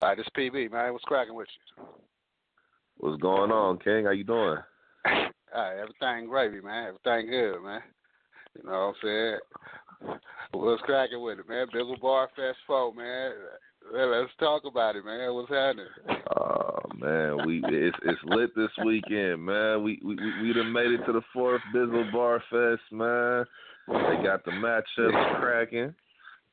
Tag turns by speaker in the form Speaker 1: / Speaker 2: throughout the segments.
Speaker 1: All right, this PeBee, man. What's cracking with you?
Speaker 2: What's going on, King? How you doing?
Speaker 1: All right, everything gravy, man. Everything good, man. You know what I'm saying? What's cracking with it, man? Bizill Barfest 4, man. Let's talk about it, man. What's happening?
Speaker 2: Oh man, it's lit this weekend, man. We done made it to the fourth Bizill Barfest, man. They got the matchups cracking.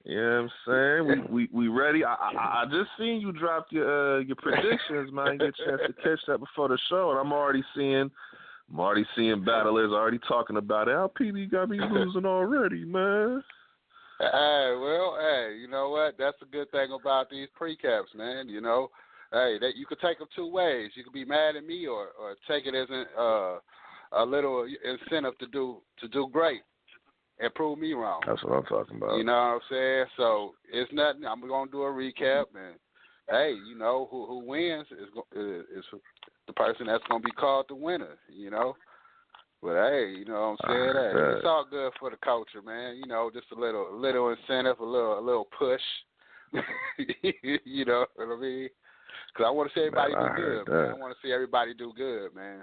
Speaker 2: You know what I'm saying? We ready. I just seen you drop your predictions, man. Get a chance to catch that before the show, and I'm already seeing battlers already talking about it. How PeBee got me losing already, man.
Speaker 1: Hey, you know what? That's the good thing about these precaps, man. You know, hey, that you could take them two ways. You could be mad at me, or take it as a little incentive to do great and prove me wrong.
Speaker 2: That's what I'm talking about.
Speaker 1: You know what I'm saying? So it's nothing. I'm gonna do a recap, and hey, you know who wins is the person that's gonna be called the winner. You know. But hey, you know what I'm saying? Hey, it's all good for the culture, man. You know, just a little incentive, a little push. You know what I mean? Because I want to see everybody do good, man. I want to see everybody do good, man.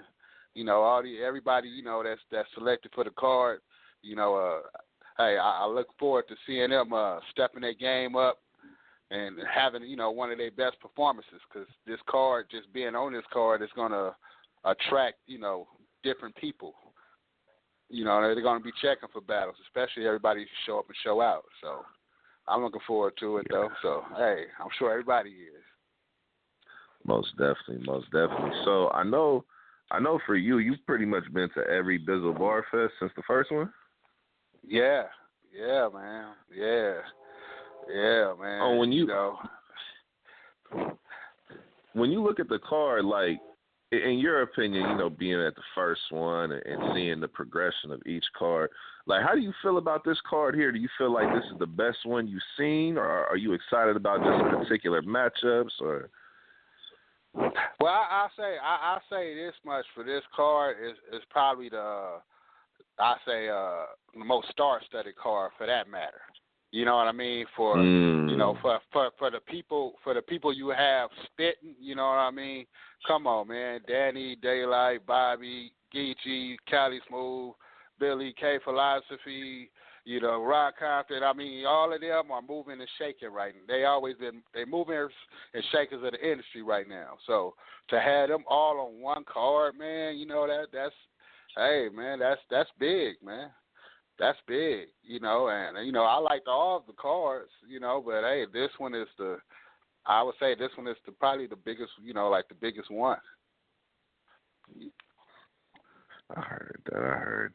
Speaker 1: You know, everybody, you know, that's selected for the card. You know, hey, I look forward to seeing them stepping their game up and having, you know, one of their best performances. Because this card, just being on this card, is gonna attract, you know, different people. You know, they're going to be checking for battles, especially everybody who show up and show out. So I'm looking forward to it, though. So, hey, I'm sure everybody is.
Speaker 2: Most definitely. So I know for you've pretty much been to every Bizill Barfest since the first one?
Speaker 1: Yeah, man. Yeah, man.
Speaker 2: Oh, when you
Speaker 1: know.
Speaker 2: When you look at the card, like, in your opinion, you know, being at the first one and seeing the progression of each card, like, how do you feel about this card here? Do you feel like this is the best one you've seen, or are you excited about just particular matchups? Or
Speaker 1: well, I say this much for this card is probably the most star-studded card for that matter. You know what I mean? For you know, for the people you have spitting, you know what I mean? Come on, man. Danny, Daylight, Bobby, Geechee, Cali Smooth, Billy, K Philosophy, you know, Rock Compton. I mean, all of them are moving and shaking right now. They movers and shakers of the industry right now. So to have them all on one card, man, you know, that's hey, man, that's big, man. That's big, you know, and, you know, I like all of the cards, you know, but, hey, I would say this one is probably the biggest, you know, like the biggest one.
Speaker 2: I heard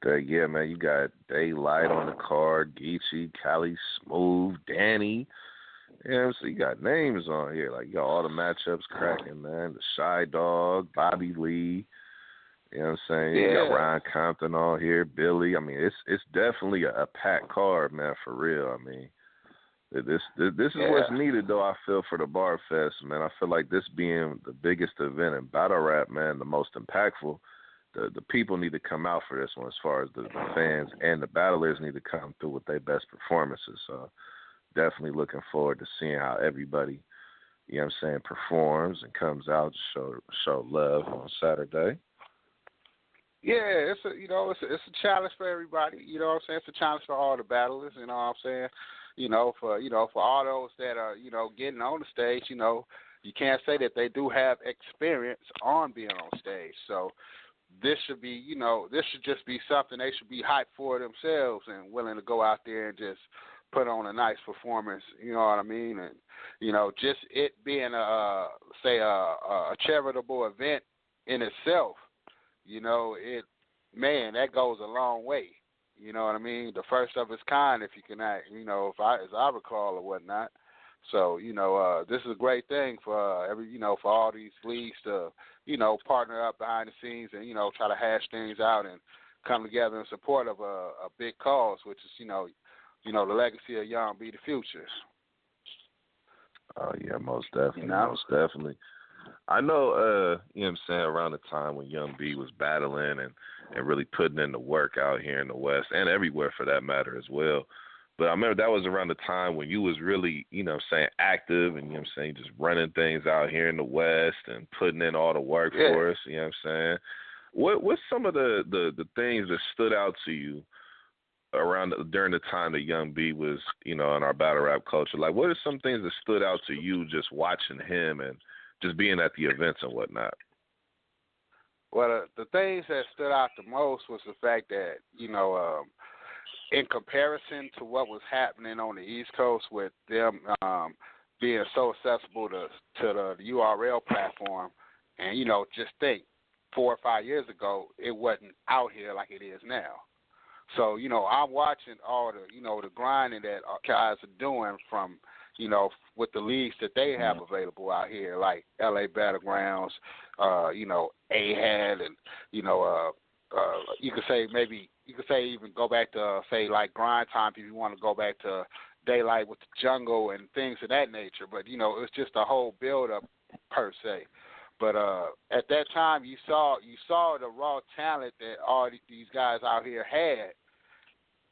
Speaker 2: that. Yeah, man, you got Daylight on the card, Geechee, Cali Smooth, Danny. Yeah, so you got names on here. Like, you got all the matchups cracking, man. The Shy Dog, Bobby Lee. You know what I'm saying?
Speaker 1: Yeah.
Speaker 2: You got Ryan Compton on here, Billy. I mean, it's definitely a packed card, man, for real. I mean, this is what's needed, though, I feel, for the Bar Fest, man. I feel like this being the biggest event in battle rap, man, the most impactful, the people need to come out for this one as far as the fans and the battlers need to come through with their best performances. So definitely looking forward to seeing how everybody, you know what I'm saying, performs and comes out to show love on Saturday.
Speaker 1: Yeah, it's a challenge for everybody. You know what I'm saying? It's a challenge for all the battlers. You know what I'm saying? For all those that are, you know, getting on the stage, you know, you can't say that they do have experience on being on stage. So this should just be something they should be hyped for themselves and willing to go out there and just put on a nice performance. You know what I mean? And you know, just it being a charitable event in itself. You know, that goes a long way. You know what I mean? The first of its kind, if you can act, you know, as I recall or whatnot. So, you know, this is a great thing for for all these leagues to, you know, partner up behind the scenes and, you know, try to hash things out and come together in support of a big cause, which is, you know, the legacy of Young B, the future.
Speaker 2: Oh yeah, most definitely,
Speaker 1: you know?
Speaker 2: Most definitely. I know, you know what I'm saying, around the time when Young B was battling and really putting in the work out here in the West and everywhere for that matter as well, But I remember that was around the time when you was really, active and, just running things out here in the West and putting in all the work for us, What's some of the things that stood out to you during the time that Young B was, in our battle rap culture? Like, what are some things that stood out to you just watching him and just being at the events and whatnot?
Speaker 1: Well, the things that stood out the most was the fact that, in comparison to what was happening on the East Coast with them being so accessible to the URL platform, and, just think 4 or 5 years ago, it wasn't out here like it is now. So, I'm watching all the, the grinding that our guys are doing from, with the leagues that they have available out here, like LA Battlegrounds, AHAD, and, you could say even go back to, say, like Grind Time if you want to go back to Daylight with the Jungle and things of that nature. But, it's just a whole build-up per se. But at that time, you saw the raw talent that all these guys out here had.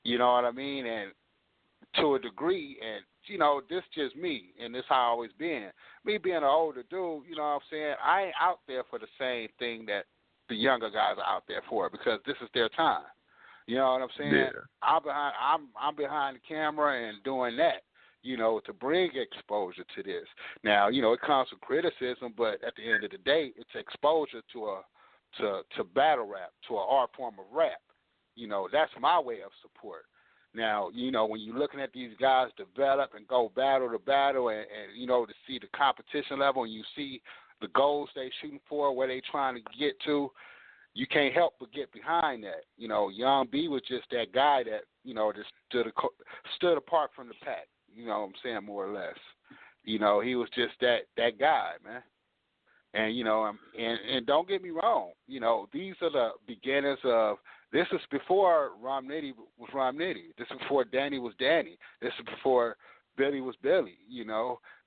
Speaker 1: You know what I mean? And to a degree, and this just me, and this how I always been. Me being an older dude, you know what I'm saying? I ain't out there for the same thing that the younger guys are out there for, because this is their time. You know what I'm saying?
Speaker 2: Yeah.
Speaker 1: I'm behind the camera and doing that, to bring exposure to this. Now, it comes with criticism, but at the end of the day, it's exposure to battle rap, to an art form of rap. That's my way of support. Now, when you're looking at these guys develop and go battle to battle and to see the competition level and you see the goals they shooting for, where they trying to get to, you can't help but get behind that. Young B was just that guy that, just stood apart from the pack, what I'm saying, more or less. He was just that guy, man. And, and don't get me wrong, these are the beginners of, this is before Rom Nitty was Rom Nitty. This is before Danny was Danny. This is before Billy was Billy,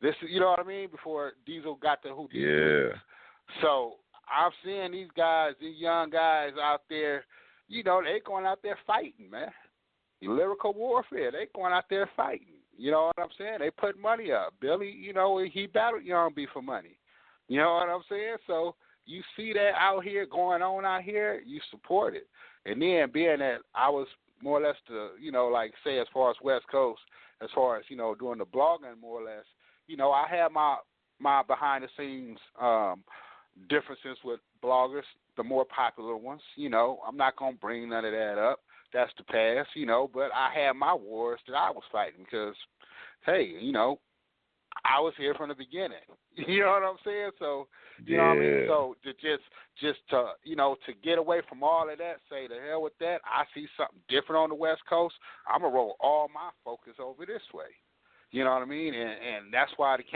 Speaker 1: This is, what I mean, before Diesel got to who Diesel is. So I'm seeing these guys, these young guys out there, they going out there fighting, man. Lyrical warfare, they going out there fighting. You know what I'm saying? They put money up. Billy, he battled Young B for money. You know what I'm saying? So you see that out here, going on out here, you support it. And then being that I was more or less like say as far as West Coast, as far as, doing the blogging more or less, I had my behind the scenes differences with bloggers, the more popular ones. I'm not going to bring none of that up. That's the past, but I had my wars that I was fighting because, hey, I was here from the beginning. You know what I'm saying? So, you know what I mean? So to just to, to get away from all of that, say the hell with that, I see something different on the West Coast, I'm going to roll all my focus over this way. You know what I mean? And that's why I didn't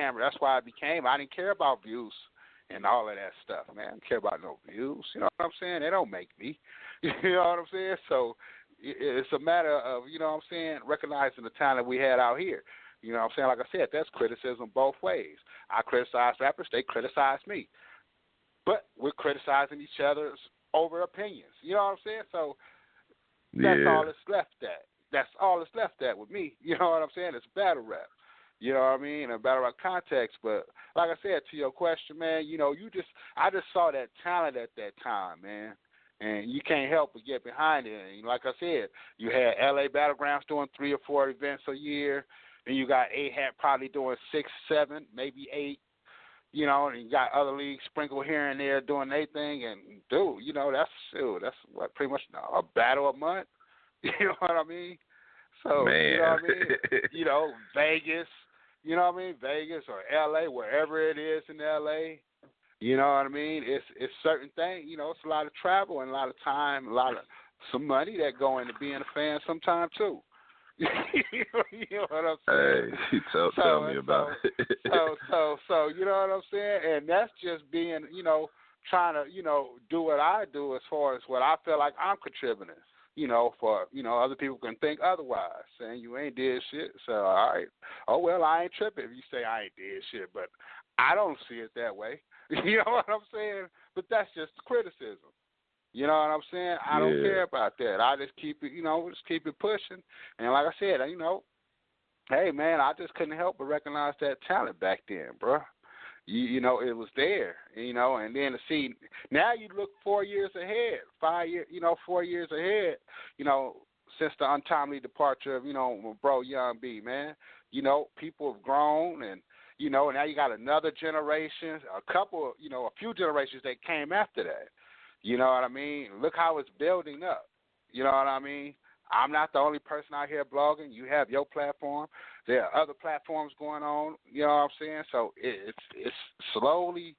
Speaker 1: care about views and all of that stuff, man. I don't care about no views. You know what I'm saying? They don't make me. You know what I'm saying? So it's a matter of, recognizing the talent we had out here. You know what I'm saying? Like I said, that's criticism both ways. I criticize rappers, they criticize me. But we're criticizing each other's over opinions. You know what I'm saying? So that's all that's left at. That's all that's left at with me. You know what I'm saying? It's battle rap. You know what I mean? In a battle rap context. But like I said, to your question, man, I just saw that talent at that time, man. And you can't help but get behind it. And like I said, you had LA Battlegrounds doing 3 or 4 events a year. Then you got AHAT probably doing 6, 7, maybe 8, and you got other leagues sprinkled here and there doing their thing. And, dude, that's what, pretty much a battle a month. You know what I mean? So,
Speaker 2: man.
Speaker 1: You know what I mean? Vegas, Vegas or LA, wherever it is in LA. You know what I mean? It's certain things, it's a lot of travel and a lot of time, some money that go into being a fan sometime too. You know what I'm saying?
Speaker 2: Hey, tell me about it.
Speaker 1: So you know what I'm saying? And that's just being, trying to, do what I do as far as what I feel like I'm contributing. For, other people can think otherwise, saying you ain't did shit. So, all right. Oh, well, I ain't tripping if you say I ain't did shit, but I don't see it that way. You know what I'm saying? But that's just criticism. You know what I'm saying? I don't care about that. I just keep it, just keep it pushing. And like I said, hey, man, I just couldn't help but recognize that talent back then, bro. You know, it was there, you know, and then to see, now you look 4 years ahead, 5 years, 4 years ahead, you know, since the untimely departure of, bro, Young B, man. You know, people have grown and, now you got another generation, a few generations that came after that. You know what I mean? Look how it's building up. You know what I mean? I'm not the only person out here blogging. You have your platform. There are other platforms going on. You know what I'm saying? So it's slowly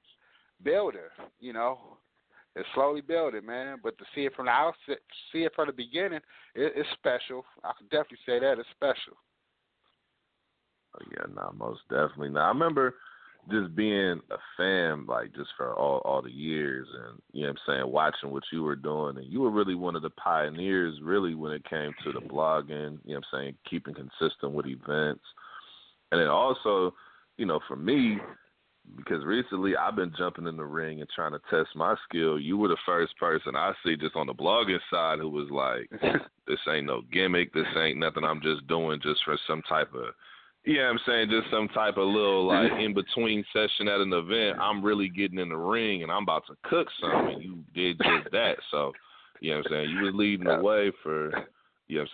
Speaker 1: building. It's slowly building, man. But to see it from the outset, see it from the beginning, it's special. I can definitely say that it's special.
Speaker 2: Oh, yeah, no, most definitely. Now, I remember just being a fan, like, just for all the years and, watching what you were doing. And you were really one of the pioneers, really, when it came to the blogging, keeping consistent with events. And then also, for me, because recently I've been jumping in the ring and trying to test my skill, you were the first person I see just on the blogging side who was like, this ain't no gimmick, this ain't nothing I'm just doing just for some type of, just some type of little, like, in-between session at an event. I'm really getting in the ring, and I'm about to cook something, and you did just that. So, you was leading the way for,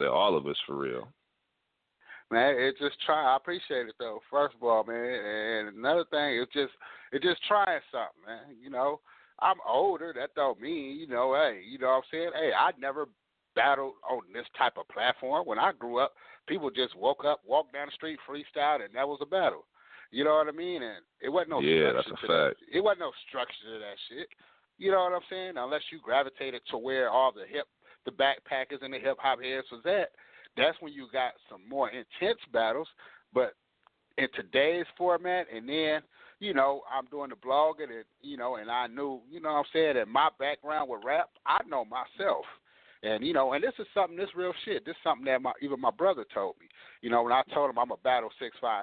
Speaker 2: all of us for real.
Speaker 1: Man, I appreciate it, though, first of all, man. And another thing, it's just trying something, man. I'm older. That don't mean, hey, you know what I'm saying? Hey, I never battled on this type of platform. When I grew up, people just woke up, walked down the street, freestyled, and that was a battle. You know what I mean? And it wasn't no structure
Speaker 2: that's a
Speaker 1: to
Speaker 2: fact.
Speaker 1: that. It wasn't no structure to that shit. You know what I'm saying? Unless you gravitated to where all the backpackers and the hip hop heads was at, that's when you got some more intense battles. But in today's format, and then, I'm doing the blogging, and, and I knew, what I'm saying, that my background with rap, I know myself. And, and this is real shit. This is something that even my brother told me. When I told him I'm a battle 6'5",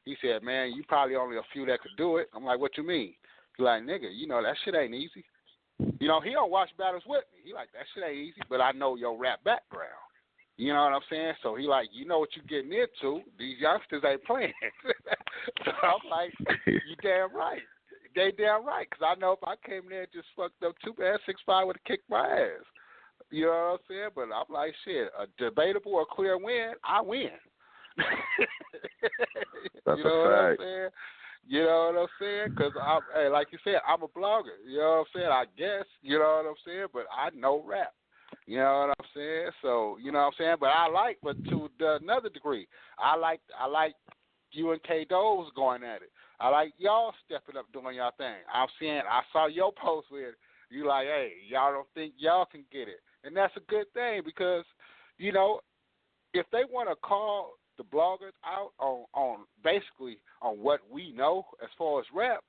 Speaker 1: he said, man, you probably only a few that could do it. I'm like, what you mean? He's like, nigga, that shit ain't easy. He don't watch battles with me. He like, that shit ain't easy, but I know your rap background. You know what I'm saying? So he like, you know what you're getting into. These youngsters ain't playing. So I'm like, you damn right. They damn right. Because I know if I came there and just fucked up too bad, 6'5" would have kicked my ass. You know what I'm saying? But I'm like, shit, a debatable or clear win, I win.
Speaker 2: That's
Speaker 1: you know
Speaker 2: a
Speaker 1: what I'm
Speaker 2: fact.
Speaker 1: saying? You know what I'm saying? Because, hey, like you said, I'm a blogger. You know what I'm saying? I guess, you know what I'm saying? But I know rap. You know what I'm saying? So, you know what I'm saying? But to another degree, I like you and K-Do's going at it. I like y'all stepping up doing y'all thing. I saw your post where you like, hey, y'all don't think y'all can get it. And that's a good thing because, if they want to call the bloggers out on basically on what we know as far as rap,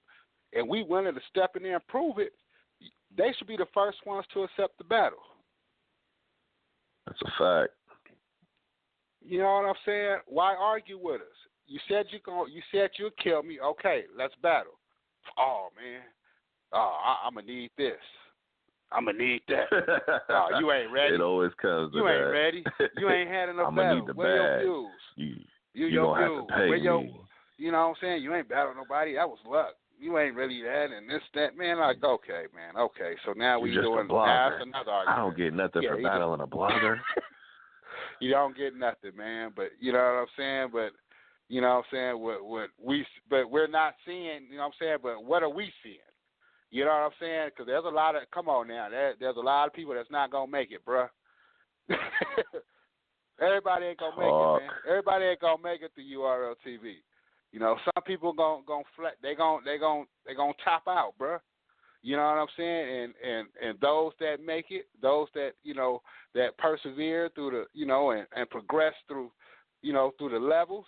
Speaker 1: and we willing to step in there and prove it, they should be the first ones to accept the battle.
Speaker 2: That's a fact.
Speaker 1: You know what I'm saying? Why argue with us? You said you'll kill me. Okay, let's battle. Oh man, I'm gonna need this. I'm gonna need that. Oh, you ain't ready.
Speaker 2: It always comes to that.
Speaker 1: You ain't ready. You ain't had enough
Speaker 2: I'm gonna
Speaker 1: battle.
Speaker 2: need the
Speaker 1: Where
Speaker 2: bag.
Speaker 1: your views?
Speaker 2: You gonna have to pay me.
Speaker 1: You know what I'm saying? You ain't battled nobody. That was luck. You ain't really that and this, that. Man, like, okay, man, okay. So now we
Speaker 2: just
Speaker 1: doing
Speaker 2: a blogger.
Speaker 1: that's another argument.
Speaker 2: I don't get nothing for battling a blogger.
Speaker 1: You don't get nothing, man. But you know what I'm saying? But you know what I'm saying? But we're not seeing, you know what I'm saying? But what are we seeing? You know what I'm saying? Because there's a lot of, come on now, there's a lot of people that's not going to make it, bruh. Everybody ain't going to make it, man. Everybody ain't going to make it to URL TV. Some people going they going to top out, bruh. You know what I'm saying? And those that make it, those that, that persevere through the, and progress through, through the levels,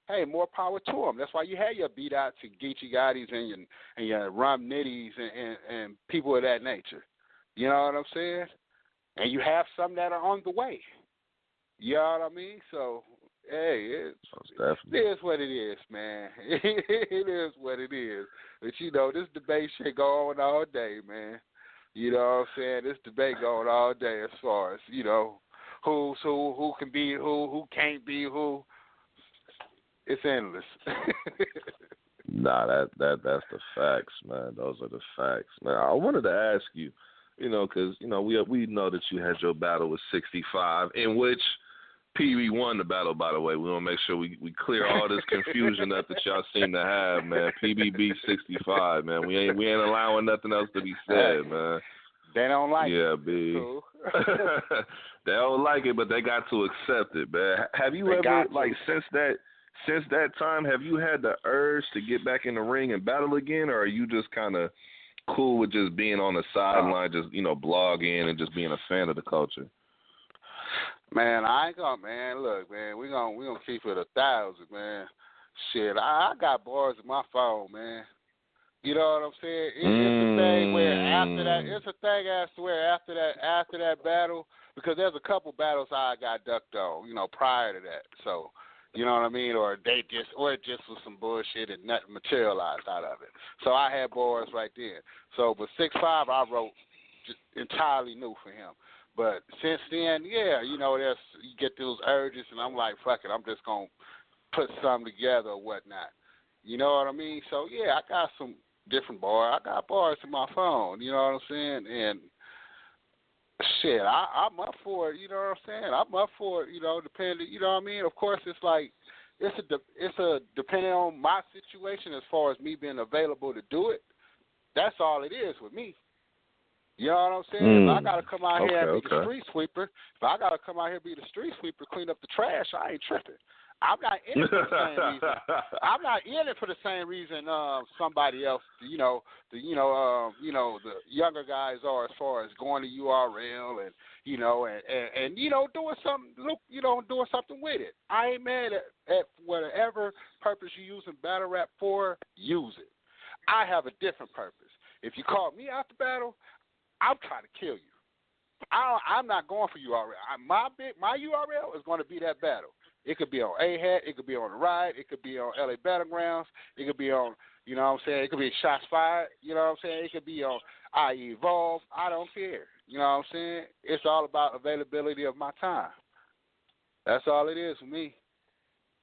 Speaker 1: hey, more power to them. That's why you had your beat-outs and Geechee Gottis and your Rum Nitties and people of that nature. You know what I'm saying? And you have some that are on the way. You know what I mean? So, hey, it is what it is, man. It is what it is. But, this debate shit go on all day, man. You know what I'm saying? This debate going all day as far as, who's who can be who can't be who. It's endless.
Speaker 2: Nah, that's the facts, man. Those are the facts. Now, I wanted to ask you, because we know that you had your battle with 65, in which PeBee won the battle. By the way, we want to make sure we clear all this confusion up that y'all seem to have, man. PeBee beat 65, man. We ain't allowing nothing else to be said, man.
Speaker 1: They don't like it.
Speaker 2: Yeah, B.
Speaker 1: Cool.
Speaker 2: They don't like it, but they got to accept it, man. Have you ever, since that time, have you had the urge to get back in the ring and battle again, or are you just kind of cool with just being on the sideline, just, blogging and just being a fan of the culture?
Speaker 1: Man, I ain't gonna, man, look, man, we gonna keep it 1,000, man. Shit, I got bars in my phone, man. You know what I'm saying? It's a thing where after that, it's a thing as to where after that battle, because there's a couple battles I got ducked on, prior to that. So, you know what I mean? Or it just was some bullshit and nothing materialized out of it. So I had bars right there. So, but 6'5", I wrote just entirely new for him. But since then, yeah, you get those urges, and I'm like, fuck it, I'm just gonna put something together or whatnot. You know what I mean? So yeah, I got some different bars. I got bars in my phone. You know what I'm saying? And shit, I'm up for it. You know what I'm saying? I'm up for it. Depending. You know what I mean? Of course, it's like it's a depending on my situation as far as me being available to do it. That's all it is with me. You know what I'm saying? If I gotta come out here and be the street sweeper, clean up the trash, I ain't tripping. I'm not in it for the same reason. I'm not in it for the same reason somebody else, the younger guys are, as far as going to URL and doing something with it. I ain't mad at whatever purpose you using battle rap for, use it. I have a different purpose. If you call me out the battle, I'm trying to kill you. I'm not going for URL. My URL is going to be that battle. It could be on A-Hat. It could be on the Ride. It could be on LA Battlegrounds. It could be on, it could be Shots Fired. It could be on I Evolve. I don't care. It's all about availability of my time. That's all it is for me.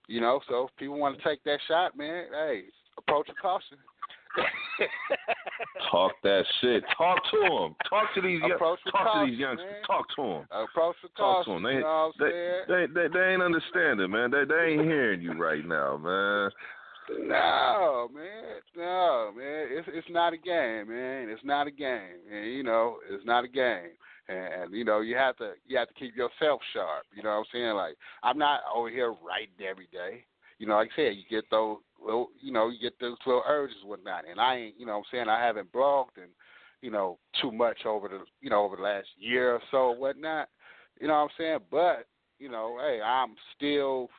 Speaker 1: So if people want to take that shot, man, hey, approach with caution.
Speaker 2: Talk that shit. Talk to them. Talk to these youngsters.
Speaker 1: Man.
Speaker 2: Talk to them.
Speaker 1: Approach with caution.
Speaker 2: Talk to them. They ain't understanding, man. They ain't hearing you right now, man.
Speaker 1: No, man. It's not a game, man. It's not a game, and it's not a game. And you have to keep yourself sharp. You know what I'm saying? Like, I'm not over here writing every day. Like I said, you get those. Well, you get those little urges and whatnot, and I ain't, I haven't blogged and, too much over the last year or so or whatnot, but, hey, I'm still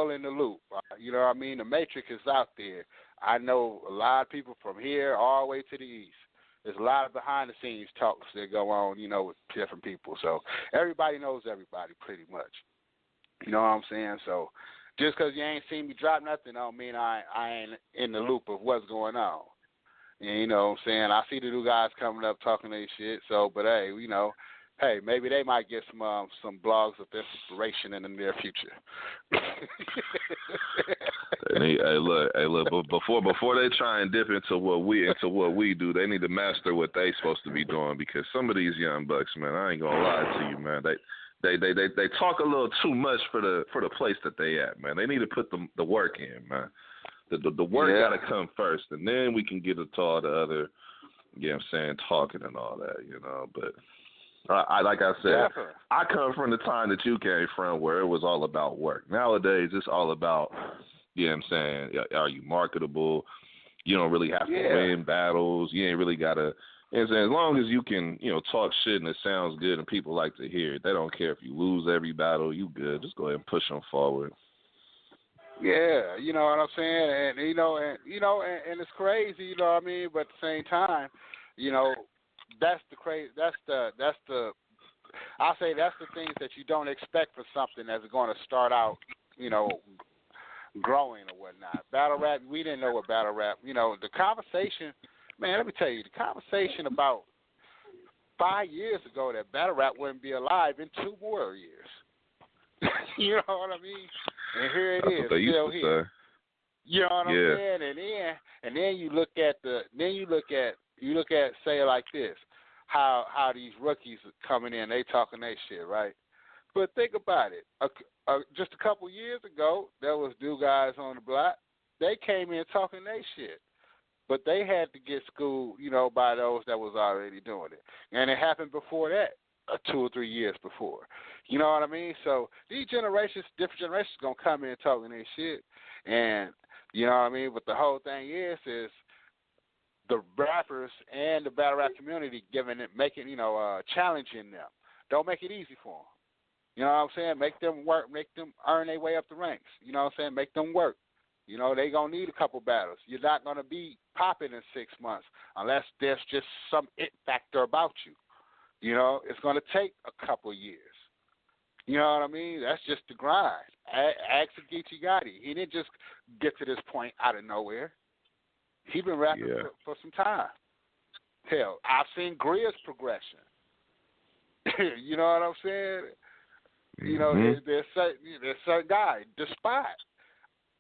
Speaker 1: in the loop, the matrix is out there. I know a lot of people from here all the way to the east. There's a lot of behind-the-scenes talks that go on, with different people, so everybody knows everybody pretty much, you know what I'm saying, so. Just because you ain't seen me drop nothing don't mean I ain't in the loop of what's going on. And you know what I'm saying? I see the new guys coming up talking their shit. So, but hey, maybe they might get some blogs of inspiration in the near future.
Speaker 2: Hey, look. But before they try and dip into what we do, they need to master what they supposed to be doing, because some of these young bucks, man, I ain't gonna lie to you, man. They talk a little too much for the place that they at, man. They need to put the work in, man. The work gotta come first, and then we can get to all the other, talking and all that, But I like I said, definitely. I come from the time that you came from, where it was all about work. Nowadays, it's all about, are you marketable? You don't really have to win battles. You ain't really gotta. And as long as you can, talk shit and it sounds good and people like to hear it, they don't care if you lose every battle. You good. Just go ahead and push them forward.
Speaker 1: Yeah, you know what I'm saying, and and it's crazy, you know what I mean. But at the same time, that's the things that you don't expect for something that's going to start out, growing or whatnot. Battle rap, we didn't know what battle rap. The conversation. Man, let me tell you, the conversation about 5 years ago that battle rap wouldn't be alive in 2 more years. You know what I mean? And here it
Speaker 2: That's
Speaker 1: is,
Speaker 2: what they used
Speaker 1: still
Speaker 2: to
Speaker 1: here.
Speaker 2: say.
Speaker 1: You know what I'm
Speaker 2: Yeah.
Speaker 1: saying? And then you look at say like this, how these rookies coming in, they talking their shit, right? But think about it. Just a couple years ago, there was new guys on the block. They came in talking their shit, but they had to get schooled, by those that was already doing it, and it happened before that, 2 or 3 years before. You know what I mean? So these generations, different generations, gonna come in talking their shit, and you know what I mean. But the whole thing is the rappers and the battle rap community challenging them. Don't make it easy for them. You know what I'm saying? Make them work, make them earn their way up the ranks. You know what I'm saying? Make them work. They going to need a couple battles. You're not going to be popping in 6 months unless there's just some it factor about you. It's going to take a couple years. You know what I mean? That's just the grind. Ask Geechee Gotti. He didn't just get to this point out of nowhere. He been rapping for some time. Hell, I've seen Greer's progression. You know what I'm saying? There's certain guy, Despite.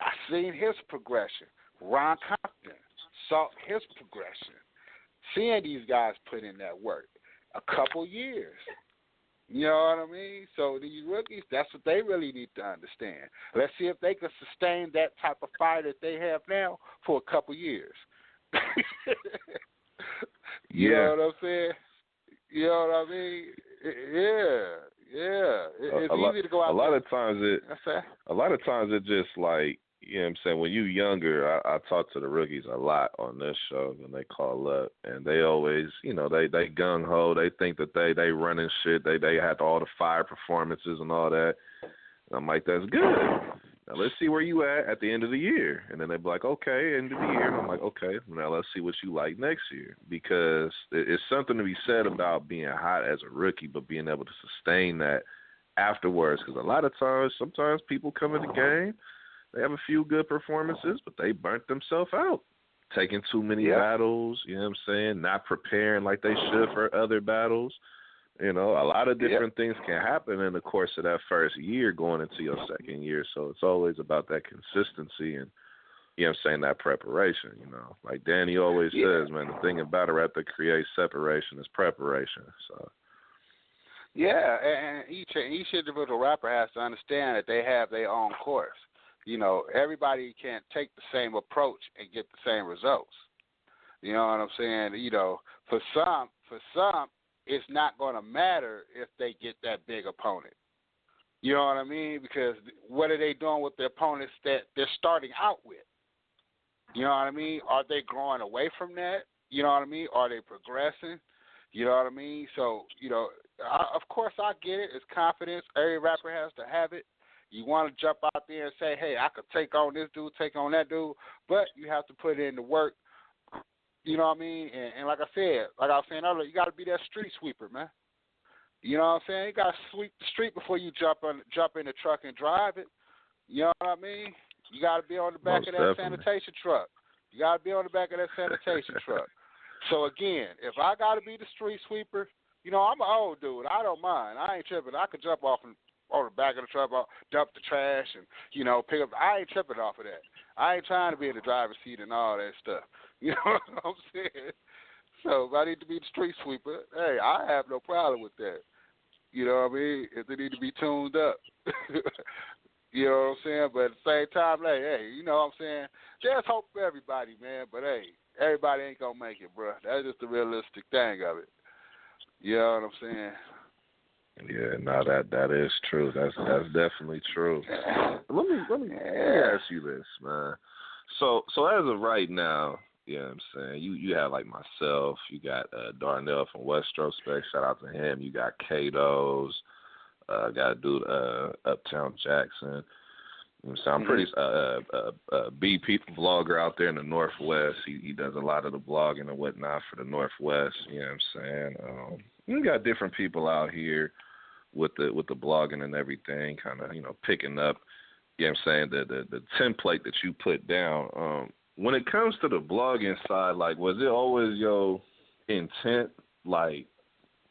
Speaker 1: I've seen his progression. Ron Compton saw his progression. Seeing these guys put in that work. A couple years. You know what I mean? So these rookies, that's what they really need to understand. Let's see if they can sustain that type of fire that they have now for a couple years. You know what I'm saying? You know what I mean? Yeah. It's easy to go out.
Speaker 2: A lot of times it just like, you know what I'm saying, when you younger, I talk to the rookies a lot on this show when they call up, and they always, they gung ho, they think that they running shit, they have all the fire performances and all that. And I'm like, that's good. Now let's see where you at the end of the year. And then they be like, okay, end of the year. And I'm like, okay, now let's see what you like next year, because it's something to be said about being hot as a rookie, but being able to sustain that afterwards. Because a lot of times, sometimes people come in the game. They have a few good performances, but they burnt themselves out. Taking too many battles, you know what I'm saying? Not preparing like they should for other battles. A lot of different things can happen in the course of that first year going into your second year. So it's always about that consistency and, you know what I'm saying, that preparation, Like Danny always says, man, the thing about it that creates separation is preparation. So.
Speaker 1: Yeah, and each individual rapper has to understand that they have their own course. Everybody can't take the same approach and get the same results. You know what I'm saying? For some, it's not going to matter if they get that big opponent. You know what I mean? Because what are they doing with the opponents that they're starting out with? You know what I mean? Are they growing away from that? You know what I mean? Are they progressing? You know what I mean? So, of course I get it. It's confidence. Every rapper has to have it. You want to jump out there and say, hey, I could take on this dude, take on that dude, but you have to put in the work. You know what I mean? And like I was saying earlier, you got to be that street sweeper, man. You know what I'm saying? You got to sweep the street before you jump in the truck and drive it. You know what I mean? You got to be on the back of that sanitation truck. You got to be on the back of that sanitation truck. So, again, if I got to be the street sweeper, I'm an old dude. I don't mind. I ain't tripping. I could jump off on the back of the truck, dump the trash, and, pick up. I ain't tripping off of that. I ain't trying to be in the driver's seat and all that stuff. You know what I'm saying? So if I need to be the street sweeper, hey, I have no problem with that. You know what I mean? If they need to be tuned up. You know what I'm saying? But at the same time, hey, you know what I'm saying? There's hope for everybody, man. But, hey, everybody ain't going to make it, bro. That's just the realistic thing of it. You know what I'm saying?
Speaker 2: Yeah, no, that is true. That's definitely true. Let me ask you this, man. So as of right now, you know what I'm saying, you have like myself, you got Darnell from Westrospect, shout out to him. You got Kato's, got a dude Uptown Jackson. You know, so I'm pretty BP vlogger out there in the Northwest. He does a lot of the blogging and whatnot for the Northwest. You know what I'm saying? You got different people out here with the blogging and everything, kind of picking up. You know what I'm saying, the template that you put down. When it comes to the blogging side, like, was it always your intent, like,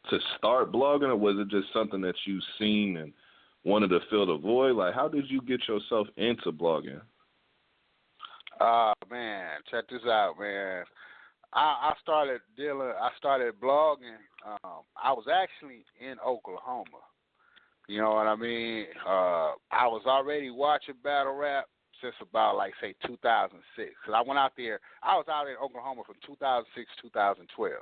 Speaker 2: to start blogging, or was it just something that you seen and wanted to fill the void? Like, how did you get yourself into blogging?
Speaker 1: Man, check this out, man. I started blogging. I was actually in Oklahoma. You know what I mean? I was already watching battle rap since about, like, say, 2006. Because I went out there. I was out in Oklahoma from 2006 to 2012.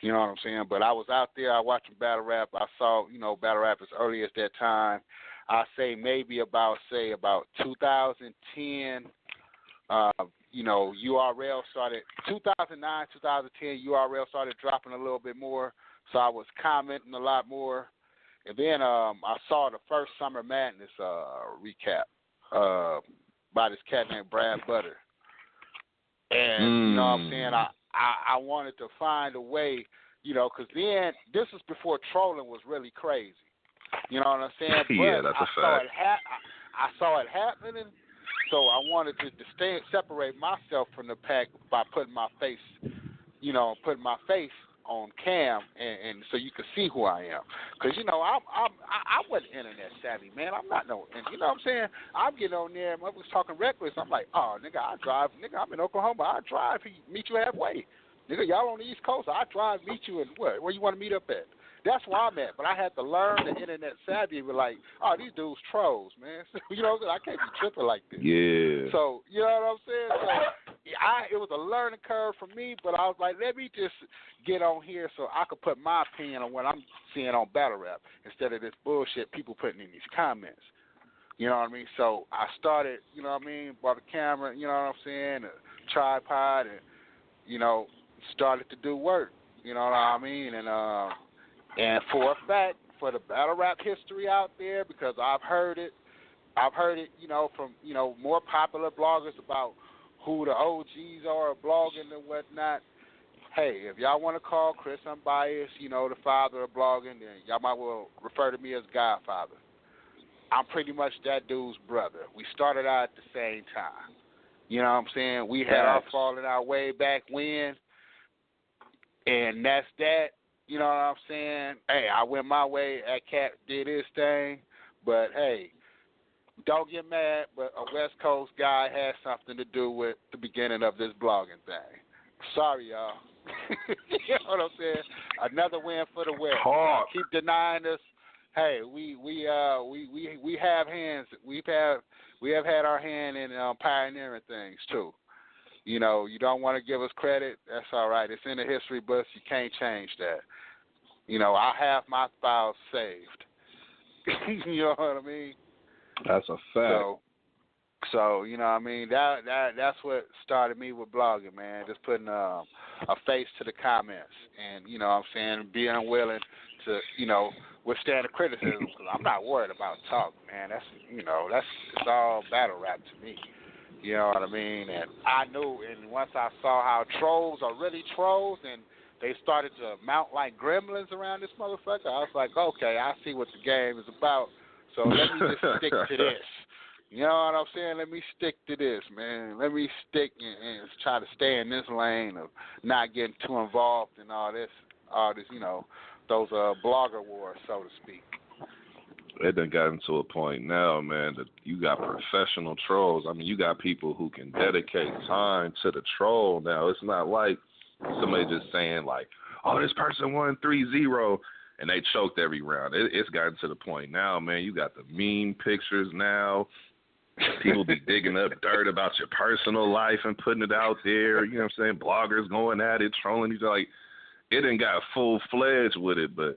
Speaker 1: You know what I'm saying? But I was out there. I watching battle rap. I saw, battle rap as early as that time. I say maybe about 2010. URL started 2009, 2010. URL started dropping a little bit more, so I was commenting a lot more. And then I saw the first Summer Madness recap by this cat named Brad Butter, and you know what I'm saying. I wanted to find a way, because then this was before trolling was really crazy. You know what I'm saying?
Speaker 2: Yeah, that's a fact.
Speaker 1: I saw it happening. So I wanted to separate myself from the pack by putting my face on cam, and so you could see who I am. Because I wasn't internet savvy, man. I'm not no, and you know what I'm saying. I'm getting on there, and I was talking reckless. I'm like, oh, nigga, I drive, nigga. I'm in Oklahoma. I drive, meet you halfway, nigga. Y'all on the East Coast. I drive, meet you, and where you want to meet up at? That's where I'm at, but I had to learn the internet savvy and be like, oh, these dudes trolls, man. You know what I'm saying? I can't be tripping like this.
Speaker 2: Yeah.
Speaker 1: So, you know what I'm saying? So, it was a learning curve for me, but I was like, let me just get on here so I could put my opinion on what I'm seeing on battle rap instead of this bullshit people putting in these comments. You know what I mean? So I started, you know what I mean, bought a camera, you know what I'm saying, a tripod, and, started to do work. You know what I mean? And for a fact, for the battle rap history out there, because I've heard it, from, more popular bloggers about who the OGs are blogging and whatnot. Hey, if y'all want to call Chris Unbiased, the father of blogging, then y'all might well refer to me as Godfather. I'm pretty much that dude's brother. We started out at the same time. You know what I'm saying? We had our falling out way back when, and that's that. You know what I'm saying? Hey, I went my way. That cat did his thing. But, hey, don't get mad, but a West Coast guy had something to do with the beginning of this blogging thing. Sorry, y'all. You know what I'm saying? Another win for the West. Keep denying us. Hey, we have hands. We have had our hand in pioneering things, too. You don't want to give us credit. That's all right. It's in the history books. You can't change that. I have my files saved. You know what I mean?
Speaker 2: That's a fact.
Speaker 1: So you know what I mean? That's what started me with blogging, man. Just putting a face to the comments, and you know what I'm saying, being willing to withstand the criticism. Because I'm not worried about talk, man. That's it's all battle rap to me. You know what I mean? And I knew, and once I saw how trolls are really trolls, and they started to mount like gremlins around this motherfucker, I was like, okay, I see what the game is about. So let me just stick to this. You know what I'm saying? Let me stick to this, man. Let me stick and try to stay in this lane of not getting too involved in all this, those blogger wars, so to speak.
Speaker 2: It done gotten to a point now, man, that you got professional trolls. I mean, you got people who can dedicate time to the troll now. It's not like somebody just saying, like, oh, this person won 3-0, and they choked every round. It's gotten to the point now, man, you got the meme pictures now. People be digging up dirt about your personal life and putting it out there. You know what I'm saying? Bloggers going at it, trolling each other. Like, it done got full-fledged with it, but,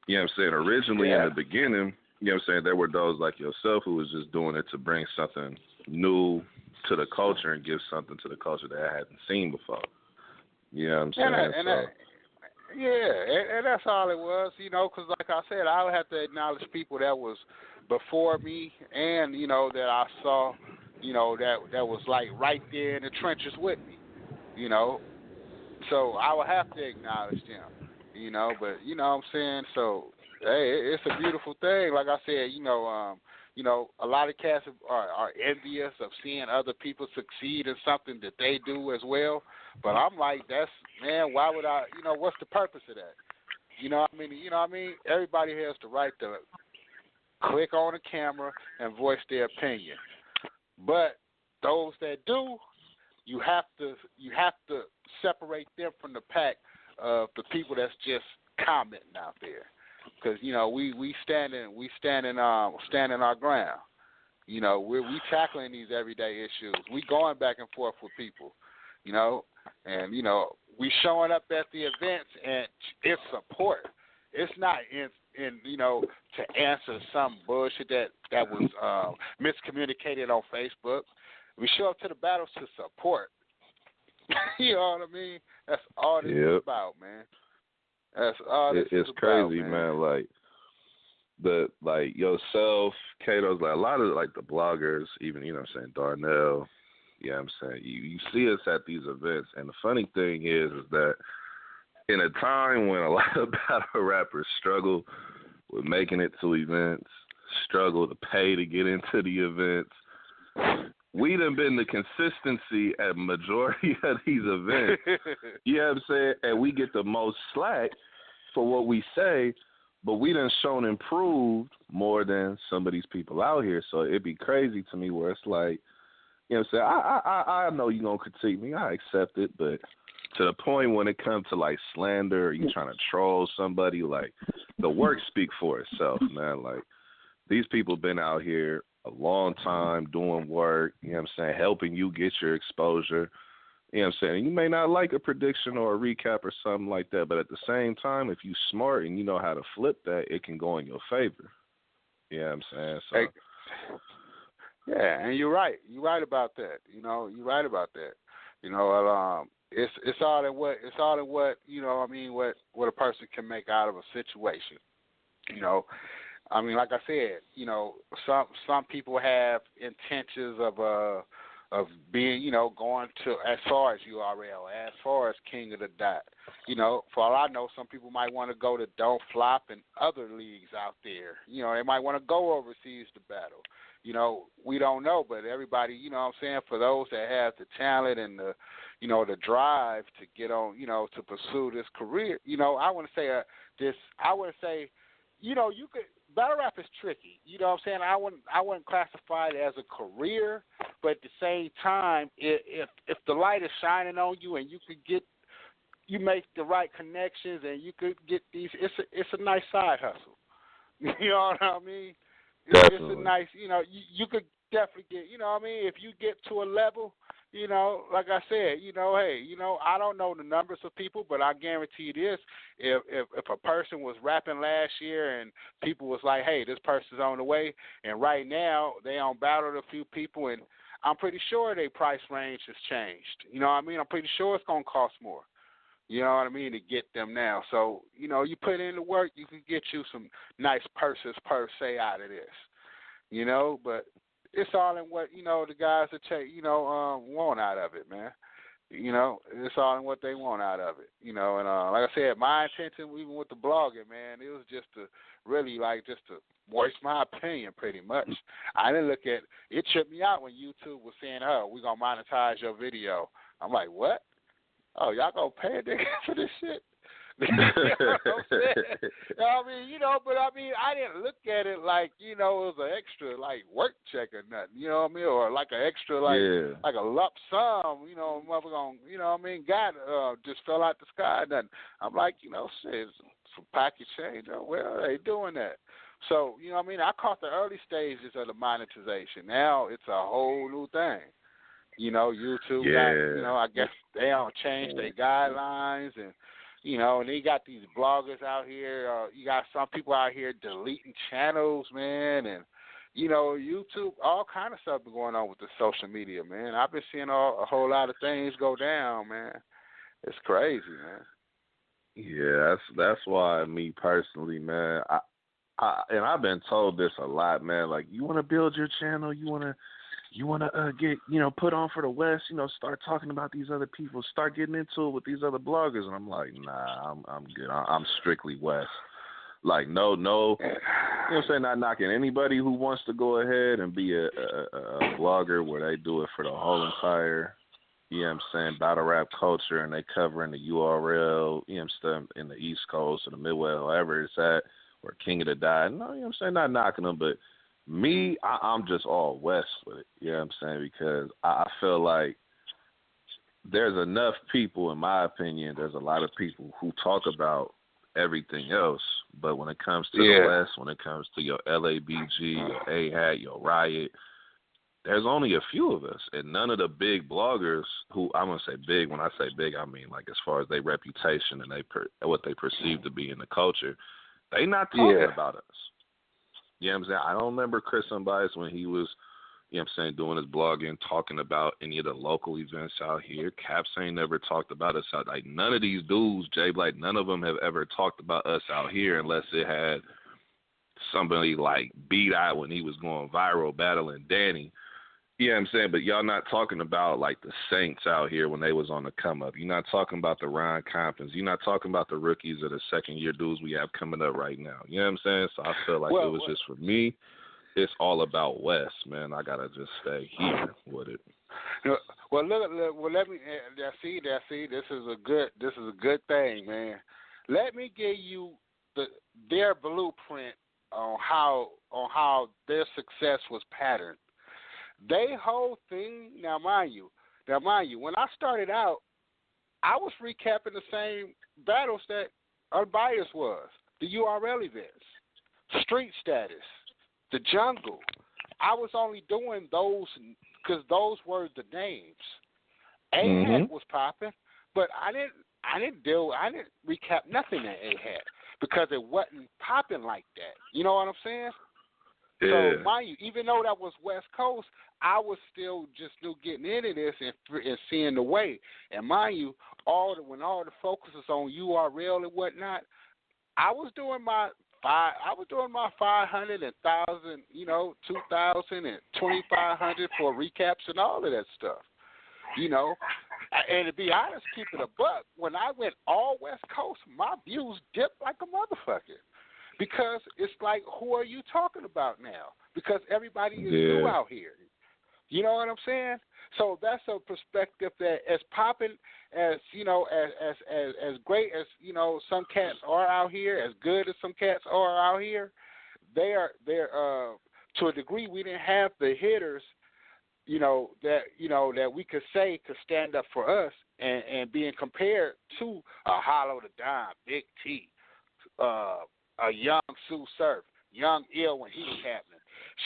Speaker 2: you know what I'm saying, originally in the beginning, you know what I'm saying, there were those like yourself who was just doing it to bring something new to the culture and give something to the culture that I hadn't seen before. You know what I'm saying?
Speaker 1: And that's all it was, because like I said, I would have to acknowledge people that was before me and, that I saw, that was like right there in the trenches with me, So I would have to acknowledge them, but you know what I'm saying? So, hey, it's a beautiful thing. Like I said, a lot of cats are envious of seeing other people succeed in something that they do as well. But I'm like, why would I, what's the purpose of that? You know what I mean? Everybody has the right to click on the camera and voice their opinion. But those that do, you have to separate them from the pack of the people that's just commenting out there, because we standing our ground. We tackling these everyday issues. We going back and forth with people, and we showing up at the events, and it's support. It's not in to answer some bullshit that was miscommunicated on Facebook. We show up to the battles to support. You know what I mean? That's all this is about, man. That's all this is about,
Speaker 2: crazy, man. Like yourself, Kato's, like a lot of like the bloggers, even Darnell. I'm saying you see us at these events, and the funny thing is that in a time when a lot of battle rappers struggle with making it to events, struggle to pay to get into the events, we done been the consistency at majority of these events. You know what I'm saying? And we get the most slack for what we say, but we done shown improved more than some of these people out here. So it'd be crazy to me where it's like, you know what I'm saying? I know you're going to critique me. I accept it, but to the point when it comes to like slander or you trying to troll somebody, like the work speak for itself, man. Like these people been out here a long time doing work, you know what I'm saying, helping you get your exposure. You know what I'm saying? You may not like a prediction or a recap or something like that, but at the same time, if you smart and you know how to flip that, it can go in your favor. You know what I'm saying? So
Speaker 1: yeah, and you're right. You're right about that. You're right about that. It's all in what what a person can make out of a situation. I mean, like I said, some people have intentions of being, going to as far as URL, as far as King of the Dot. For all I know, some people might want to go to Don't Flop and other leagues out there. They might want to go overseas to battle. We don't know, but everybody, for those that have the talent and the, the drive to get on, to pursue this career, I want to say you could, battle rap is tricky. I wouldn't classify it as a career, but at the same time, if the light is shining on you and you make the right connections and you could get these, it's a nice side hustle. You know what I mean? It's a nice, you could definitely get, if you get to a level, like I said, hey, I don't know the numbers of people, but I guarantee this, if a person was rapping last year and people was like, hey, this person's on the way, and right now they on battled a few people, and I'm pretty sure their price range has changed. You know what I mean? I'm pretty sure it's going to cost more. You know what I mean, to get them now. So, you put in the work, you can get you some nice purses per se out of this. But it's all in what, the guys that want out of it, man. It's all in what they want out of it. And like I said, my intention, even with the blogging, man, it was just to really just to voice my opinion pretty much. I didn't look at it. Tripped me out when YouTube was saying, oh, we're going to monetize your video. I'm like, what? Oh, y'all gonna pay a nigga for this shit? You know what I'm saying? I didn't look at it like, it was an extra, work check or nothing, you know what I mean? Or like an extra, like a lump sum, mother gonna, God just fell out the sky. Nothing. I'm like, shit, it's some pocket change. Oh, well, they doing that. So, I caught the early stages of the monetization. Now it's a whole new thing. YouTube got, I guess they don't change their guidelines, and, and they got these bloggers out here. You got some people out here deleting channels, man, and, YouTube, all kind of stuff been going on with the social media, man. I've been seeing a whole lot of things go down, man. It's crazy, man.
Speaker 2: Yeah, that's why me personally, man, and I've been told this a lot, man, like, you want to build your channel, you want to get, put on for the West, start talking about these other people, start getting into it with these other bloggers. And I'm like, nah, I'm good. I'm strictly West. Like, no, you know what I'm saying? Not knocking anybody who wants to go ahead and be a blogger where they do it for the whole entire, battle rap culture, and they covering the URL, stuff in the East Coast or the Midwest, however it's at, or King of the Dot. No, you know what I'm saying? Not knocking them, but me, I'm just all West with it. You know what I'm saying? Because I feel like there's enough people, in my opinion, there's a lot of people who talk about everything else, but when it comes to the West, when it comes to your LABG, your AHAT, your Riot, there's only a few of us, and none of the big bloggers who, I'm going to say big, when I say big, I mean like as far as their reputation and what they perceive to be in the culture, they not talking about us. You know what I'm saying? I don't remember Chris Unbiased when he was, you know what I'm saying, doing his blogging, talking about any of the local events out here. Caps ain't never talked about us out. Like, none of these dudes, Jay, like, none of them have ever talked about us out here unless it had somebody like B-Dot when he was going viral battling Danny. You know what I'm saying? But y'all not talking about, like, the Saints out here when they was on the come-up. You're not talking about the Ron Comptons. You're not talking about the rookies or the second-year dudes we have coming up right now. You know what I'm saying? So I feel like it was just, for me, it's all about West, man. I got to just stay here with it.
Speaker 1: Well, let me see. This is a good thing, man. Let me give you their blueprint on how their success was patterned. They whole thing, now mind you, when I started out, I was recapping the same battles that Unbiased was, the URL events, Street Status, the Jungle. I was only doing those because those were the names. AHAT was popping, but I didn't recap nothing at AHAT because it wasn't popping like that. You know what I'm saying?
Speaker 2: Yeah.
Speaker 1: So, mind you, even though that was West Coast, I was still getting into this and seeing the way. And mind you, when all the focus is on URL and whatnot, I was doing my 500 and 1,000, 2,000 and 2,500 for recaps and all of that stuff. And to be honest, keep it a buck, when I went all West Coast, my views dipped like a motherfucker. Because it's like, who are you talking about now? Because everybody is new out here. You know what I'm saying? So that's a perspective that, as popping as as great as some cats are out here, as good as some cats are out here, they're to a degree we didn't have the hitters, that we could say could stand up for us and being compared to a Hollow the Dime, Big T, a young Sue Surf, young Ill when he was happening.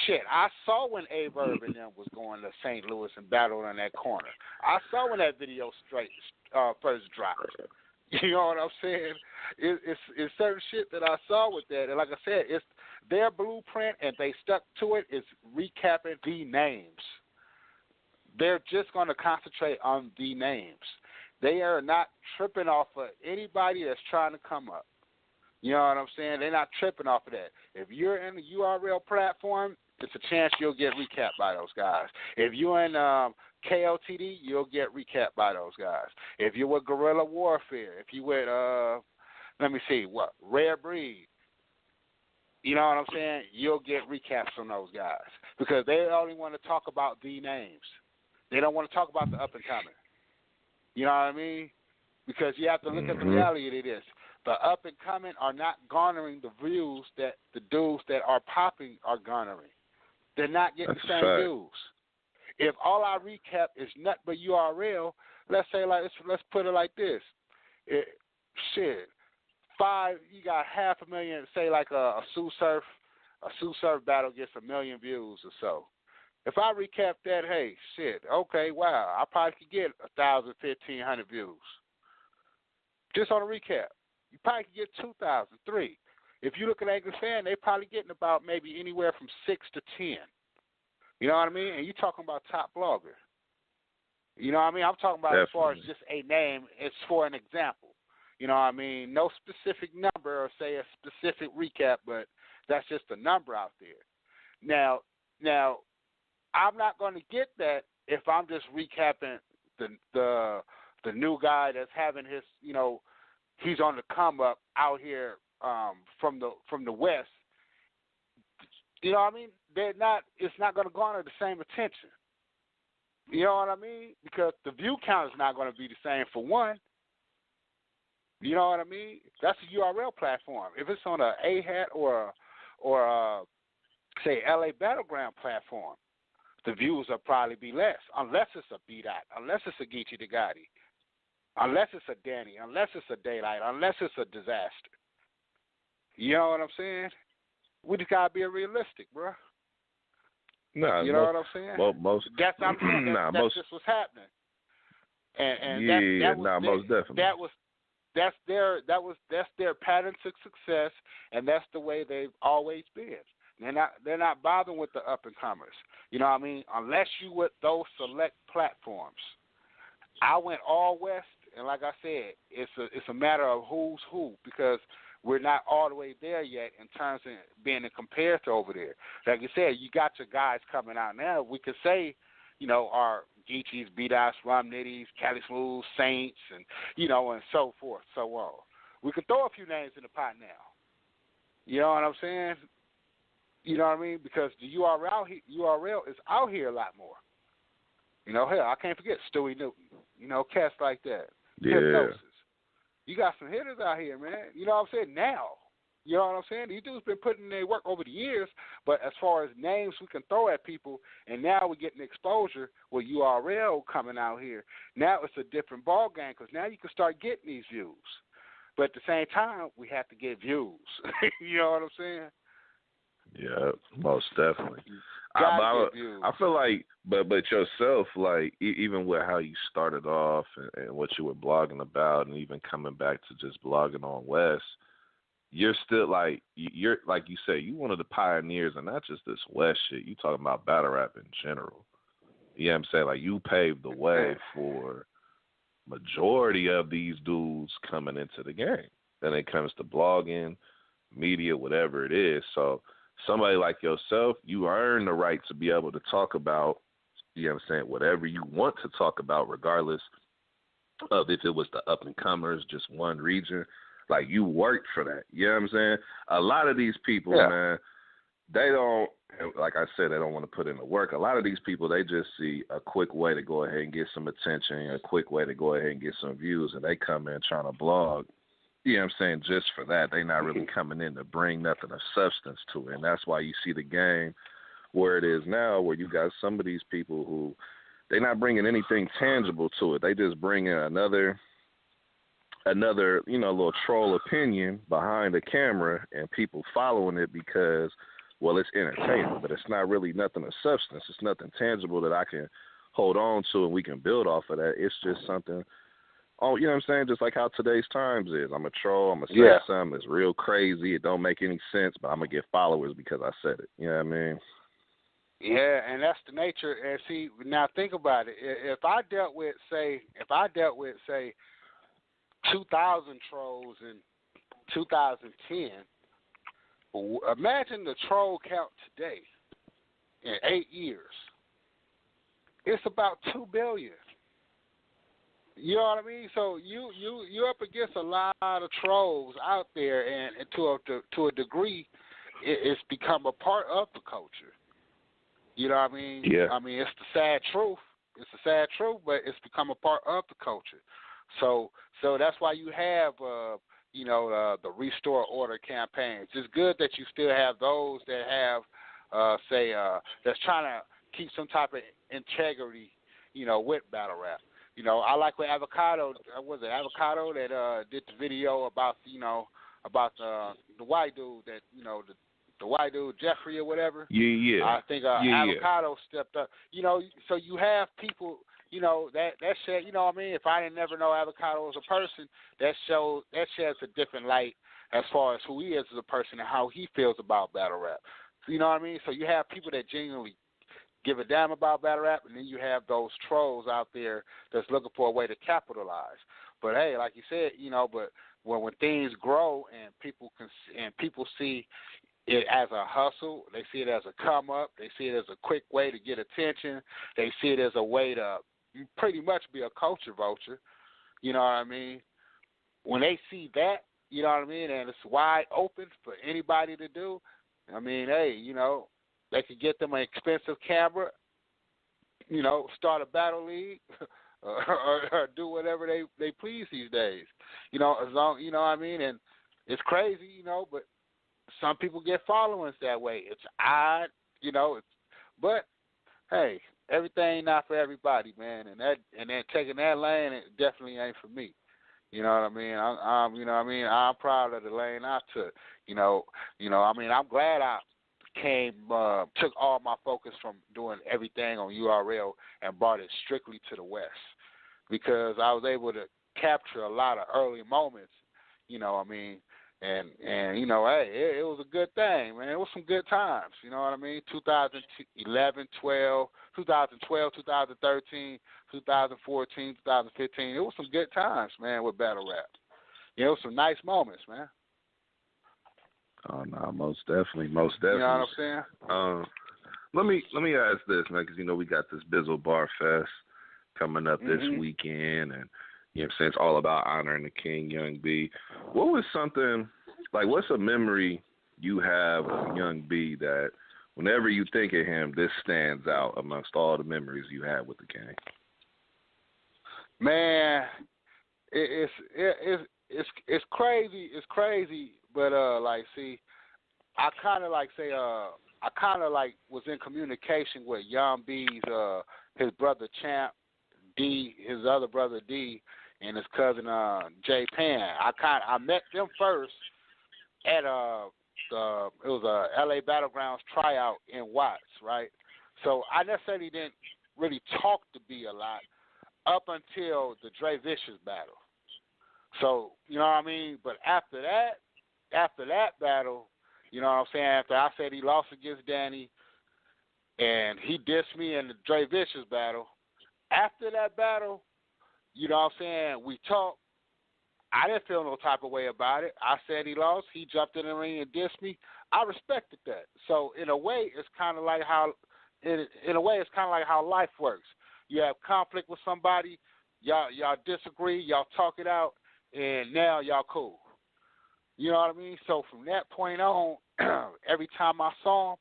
Speaker 1: Shit, I saw when Abe Irv and them was going to St. Louis and battled on that corner. I saw when that video first dropped. You know what I'm saying? It's certain shit that I saw with that. And like I said, it's their blueprint, and they stuck to it, is recapping the names. They're just going to concentrate on the names. They are not tripping off of anybody that's trying to come up. You know what I'm saying? They're not tripping off of that. If you're in the URL platform, it's a chance you'll get recapped by those guys. If you're in KOTD, you'll get recapped by those guys. If you're with Guerrilla Warfare, if you're with, Rare Breed, you know what I'm saying? You'll get recaps from those guys because they only want to talk about the names. They don't want to talk about the up and coming. You know what I mean? Because you have to look at the reality of this. The up and coming are not garnering the views that the dudes that are popping are garnering. They're not getting the same views. If all I recap is nothing but URL, let's put it like this. You got 500,000, say like a Sue Surf battle gets 1 million views or so. If I recap that, hey, okay, wow, I probably could get 1,000, 1,500 views. Just on a recap. You probably could get 2,000, 3. If you look at Angry Fan, they're probably getting about maybe anywhere from 6 to 10. You know what I mean? And you're talking about top blogger. You know what I mean? I'm talking about Definitely. As far as just a name, it's for an example. You know what I mean? No specific number or say a specific recap, but that's just a number out there. Now, I'm not going to get that if I'm just recapping the new guy that's having his, he's on the come up out here from the West. You know what I mean? It's not going to garner the same attention. You know what I mean? Because the view count is not going to be the same for one. You know what I mean? That's a URL platform. If it's on a A-Hat or say LA Battleground platform, the views will probably be less, unless it's a B-Dot, unless it's a Geechee the Gotti, unless it's a Danny, unless it's a Daylight, unless it's a Disaster. You know what I'm saying? We just gotta be realistic, bro.
Speaker 2: Nah,
Speaker 1: you know what I'm saying?
Speaker 2: Most
Speaker 1: that's I'm saying.
Speaker 2: Nah,
Speaker 1: That's
Speaker 2: most.
Speaker 1: just what's happening. And
Speaker 2: Yeah,
Speaker 1: that was
Speaker 2: nah, most definitely.
Speaker 1: That's their pattern to success, and that's the way they've always been. They're not bothering with the up and comers. You know what I mean? Unless you with those select platforms. I went all west, and like I said, it's a matter of who's who, because we're not all the way there yet in terms of being compared to over there. Like you said, you got your guys coming out now. We could say, our Geechees, B-Dots, Rum Nitties, Cali Smooths, Saints, and and so forth, so on. We could throw a few names in the pot now. You know what I'm saying? You know what I mean? Because the URL is out here a lot more. Hell, I can't forget Stewie Newton. Cats like that.
Speaker 2: Yeah.
Speaker 1: Hypnosis. You got some hitters out here, man. You know what I'm saying? Now. You know what I'm saying? These dudes been putting in their work over the years, but as far as names we can throw at people, and now we're getting exposure with URL coming out here. Now it's a different ball game, because now you can start getting these views. But at the same time, we have to get views. You know what I'm saying?
Speaker 2: Yeah, most definitely.
Speaker 1: I
Speaker 2: feel like, but yourself, like even with how you started off and what you were blogging about, and even coming back to just blogging on West, you're still you're like you say, you one of the pioneers, and not just this West shit. You talking about battle rap in general. You know what I'm saying? Like, you paved the way for majority of these dudes coming into the game. Then it comes to blogging, media, whatever it is. So somebody like yourself, you earn the right to be able to talk about, you know what I'm saying, whatever you want to talk about, regardless of if it was the up-and-comers, just one region. Like, you worked for that. You know what I'm saying? A lot of these people, man, they don't, like I said, they don't want to put in the work. A lot of these people, they just see a quick way to go ahead and get some attention, a quick way to go ahead and get some views, and they come in trying to blog. You know what I'm saying? Just for that. They're not really coming in to bring nothing of substance to it. And that's why you see the game where it is now, where you got some of these people who, they're not bringing anything tangible to it. They just bring in another, little troll opinion behind the camera, and people following it because, well, it's entertaining, but it's not really nothing of substance. It's nothing tangible that I can hold on to and we can build off of that. It's just something, you know what I'm saying? Just like how today's times is. I'm a troll. I'm going to say something that's real crazy. It don't make any sense, but I'm going to get followers because I said it. You know what I mean?
Speaker 1: Yeah, and that's the nature. And see, now think about it. If I dealt with, say, 2,000 trolls in 2010, imagine the troll count today in 8 years. It's about 2 billion. You know what I mean? So you're up against a lot of trolls out there, and to a degree, it's become a part of the culture. You know what I mean?
Speaker 2: Yeah.
Speaker 1: I mean, it's the sad truth. It's the sad truth, but it's become a part of the culture. So that's why you have, the restore order campaigns. It's good that you still have those that have, that's trying to keep some type of integrity, with battle rap. I like what Avocado, Avocado that did the video about, the white dude that, the white dude, Jeffrey or whatever.
Speaker 2: Yeah.
Speaker 1: I think Avocado stepped up. So you have people, that shed, what I mean? If I didn't never know Avocado as a person, that sheds a different light as far as who he is as a person and how he feels about battle rap. You know what I mean? So you have people that genuinely give a damn about battle rap, and then you have those trolls out there that's looking for a way to capitalize. But hey, like you said, but when things grow and people see it as a hustle, they see it as a come up, they see it as a quick way to get attention, they see it as a way to pretty much be a culture vulture. You know what I mean? When they see that, you know what I mean, and it's wide open for anybody to do, I mean, hey, they could get them an expensive camera, start a battle league, or do whatever they please these days. You know, as long, you know what I mean? And it's crazy, you know, but some people get followings that way. It's odd, you know, but hey, everything not for everybody, man. And then taking that lane, it definitely ain't for me. You know what I mean? I'm you know what I mean? I'm proud of the lane I took. I mean, I'm glad I took all my focus from doing everything on URL and brought it strictly to the West, because I was able to capture a lot of early moments, you know what I mean? And you know, hey, it was a good thing, man. It was some good times, you know what I mean? 2011, 2012, 2013, 2014, 2015. It was some good times, man, with battle rap. You know, some nice moments, man.
Speaker 2: Oh no, most definitely, most definitely.
Speaker 1: You know what I'm saying?
Speaker 2: Let me ask this, man, because you know we got this Bizill Barfest coming up this
Speaker 1: Mm-hmm.
Speaker 2: weekend, and you know what I'm saying, it's all about honoring the King, Young B. What was something like? What's a memory you have of Young B that, whenever you think of him, this stands out amongst all the memories you had with the King?
Speaker 1: Man, it's crazy. It's crazy, but like, see, I kind of was in communication with Young B's his brother Champ D, his other brother D, and his cousin J Pan. I met them first at it was a LA Battlegrounds tryout in Watts, right? So I necessarily didn't really talk to B a lot up until the Dre Vicious battle. So, you know what I mean? But after that battle, you know what I'm saying, after I said he lost against Danny and he dissed me in the Dre Vicious battle, after that battle, you know what I'm saying, we talked. I didn't feel no type of way about it. I said he lost. He jumped in the ring and dissed me. I respected that. So in a way, it's kind of like how life works. You have conflict with somebody, y'all disagree, y'all talk it out, and now y'all cool. You know what I mean? So from that point on, every time I saw him,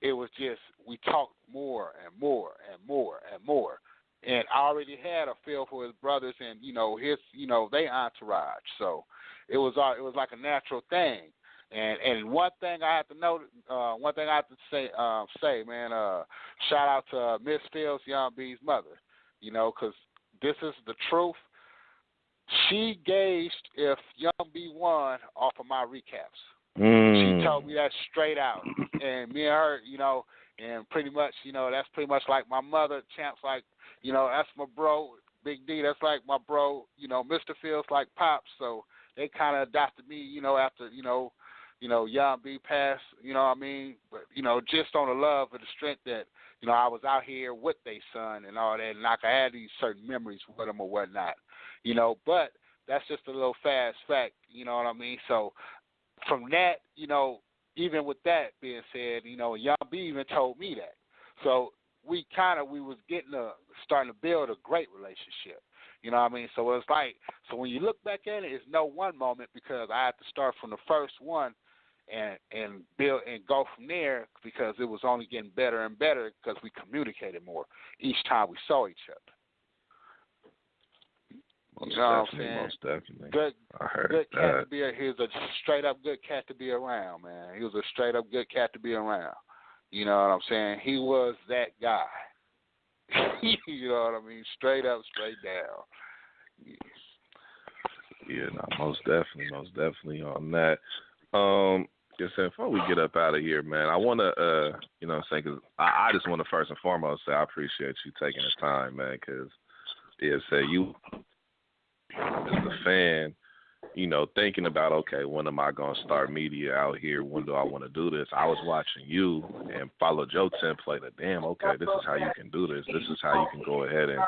Speaker 1: it was just, we talked more and more and more and more. And I already had a feel for his brothers and, you know, they entourage. So it was like a natural thing. And one thing I have to say, man, shout out to Miss Fields, Young B's mother, you know, because this is the truth. She gauged if Young B won off of my recaps. She told me that straight out. And me and her, you know, and pretty much, you know, that's pretty much like my mother. Champ's like, you know, that's my bro. Big D, that's like my bro. You know, Mr. Fields like Pops. So they kind of adopted me, you know, after, you know, Young B passed, you know what I mean? But, you know, just on the love and the strength that, you know, I was out here with their son and all that, and I could have these certain memories with them or whatnot, you know. But that's just a little fast fact, you know what I mean? So from that, you know, even with that being said, you know, Young B even told me that. So we was starting to build a great relationship. You know what I mean? So it's like, so when you look back at it, it's no one moment, because I had to start from the first one and build and go from there, because it was only getting better and better because we communicated more each time we saw each other.
Speaker 2: Most
Speaker 1: you know what I'm
Speaker 2: definitely,
Speaker 1: saying?
Speaker 2: most definitely.
Speaker 1: Good,
Speaker 2: I heard
Speaker 1: good cat
Speaker 2: that.
Speaker 1: to be. He was a straight up good cat to be around, man. He was a straight up good cat to be around. You know what I'm saying? He was that guy. You know what I mean? Straight up, straight down.
Speaker 2: Yeah, no, most definitely on that. Just saying, before we get up out of here, man, I want to, you know what I'm saying, because I just want to first and foremost say I appreciate you taking the time, man, because, yeah, say you, as a fan, you know, thinking about, okay, when am I going to start media out here? When do I want to do this? I was watching you and followed your template of, damn, okay, this is how you can do this. This is how you can go ahead and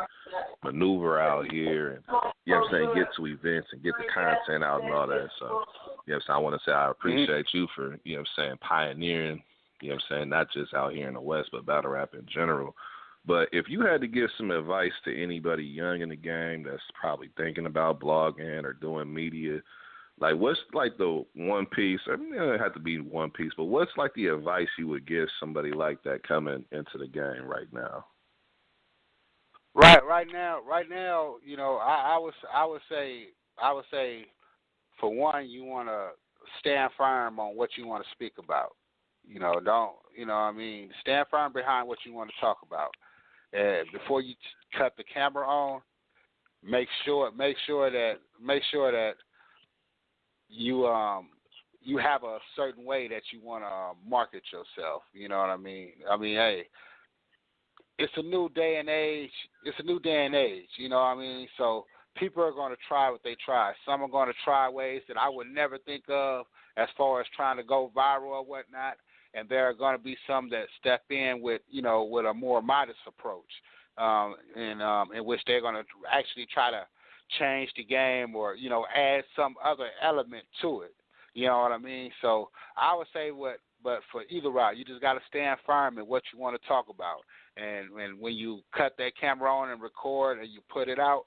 Speaker 2: maneuver out here and, you know what I'm saying, get to events and get the content out and all that. So, you know what I'm saying, I want to say I appreciate you for, you know what I'm saying, pioneering, you know what I'm saying, not just out here in the West, but battle rap in general. But if you had to give some advice to anybody young in the game that's probably thinking about blogging or doing media, like what's like the one piece, I mean, it doesn't have to be one piece, but what's like the advice you would give somebody like that coming into the game right now?
Speaker 1: Right now, I would say, for one, you want to stand firm on what you want to speak about. Don't, stand firm behind what you want to talk about. And before you cut the camera on, make sure that you have a certain way that you want to market yourself. You know what I mean? Hey, it's a new day and age. It's a new day and age. You know what I mean? So people are going to try what they try. Some are going to try ways that I would never think of as far as trying to go viral or whatnot. And there are going to be some that step in with a more modest approach, in which they're going to actually try to change the game or add some other element to it. You know what I mean? So I would say but for either route, you just got to stand firm in what you want to talk about. And when you cut that camera on and record and you put it out,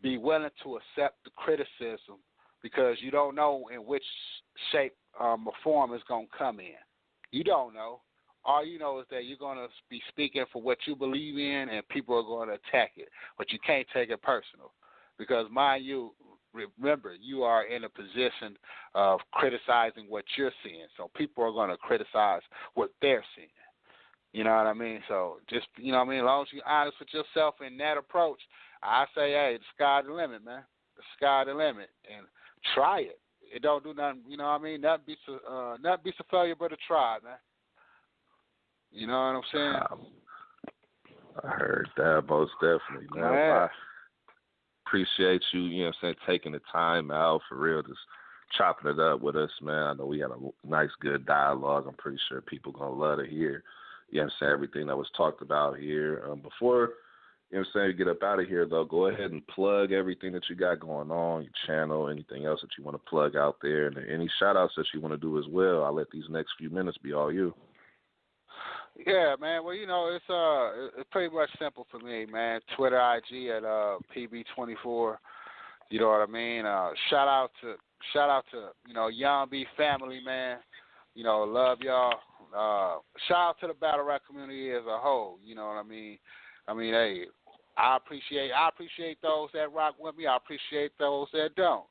Speaker 1: be willing to accept the criticism because you don't know in which shape or form it's going to come in. You don't know. All you know is that you're going to be speaking for what you believe in and people are going to attack it. But you can't take it personal because, mind you, remember, you are in a position of criticizing what you're seeing. So people are going to criticize what they're seeing. You know what I mean? So just, as long as you're honest with yourself in that approach, I say, hey, the sky's the limit, man. The sky's the limit. And try it. It don't do nothing, Nothing beats a failure but a try, man. You know what I'm saying?
Speaker 2: I heard that most definitely, man. I appreciate you, taking the time out for real, just chopping it up with us, man. I know we had a nice, good dialogue. I'm pretty sure people going to love to hear, everything that was talked about here. Before, you get up out of here, though, go ahead and plug everything that you got going on, your channel, anything else that you want to plug out there, and any shout-outs that you want to do as well. I'll let these next few minutes be all you.
Speaker 1: Yeah, man. Well, it's pretty much simple for me, man. Twitter, IG at PeBee24. You know what I mean? Shout out to Young B family, man. Love y'all. Shout out to the battle rap community as a whole. You know what I mean? Hey, I appreciate those that rock with me. I appreciate those that don't.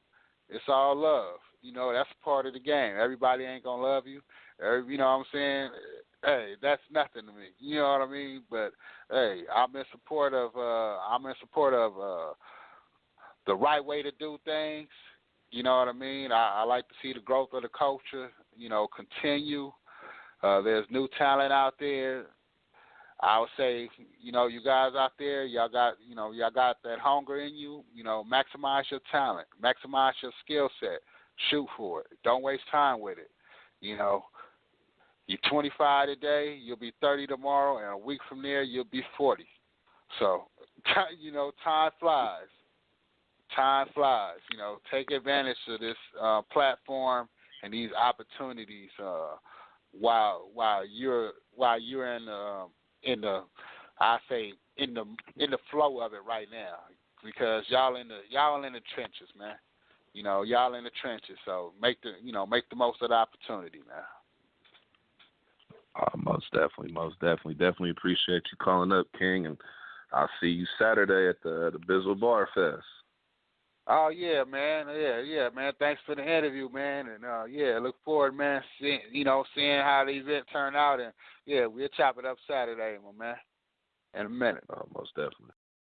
Speaker 1: It's all love. That's a part of the game. Everybody ain't gonna love you. You know what I'm saying? Hey, that's nothing to me. You know what I mean? But hey, I'm in support of the right way to do things. You know what I mean? I like to see the growth of the culture, continue. There's new talent out there. I would say, you guys out there, y'all got that hunger in you. Maximize your talent, maximize your skill set, shoot for it. Don't waste time with it. You're 25 today, you'll be 30 tomorrow, and a week from there, you'll be 40. So, time flies. Time flies. Take advantage of this platform and these opportunities while you're in the flow of it right now, because y'all in the trenches, man. Y'all in the trenches. So make the most of the opportunity, man.
Speaker 2: Most definitely. Definitely appreciate you calling up, King, and I'll see you Saturday at the Bizill Barfest.
Speaker 1: Oh yeah, man. Yeah, man. Thanks for the interview, man. And look forward, man, seeing how the event turned out, and we'll chop it up Saturday, my man. In a minute.
Speaker 2: Most definitely.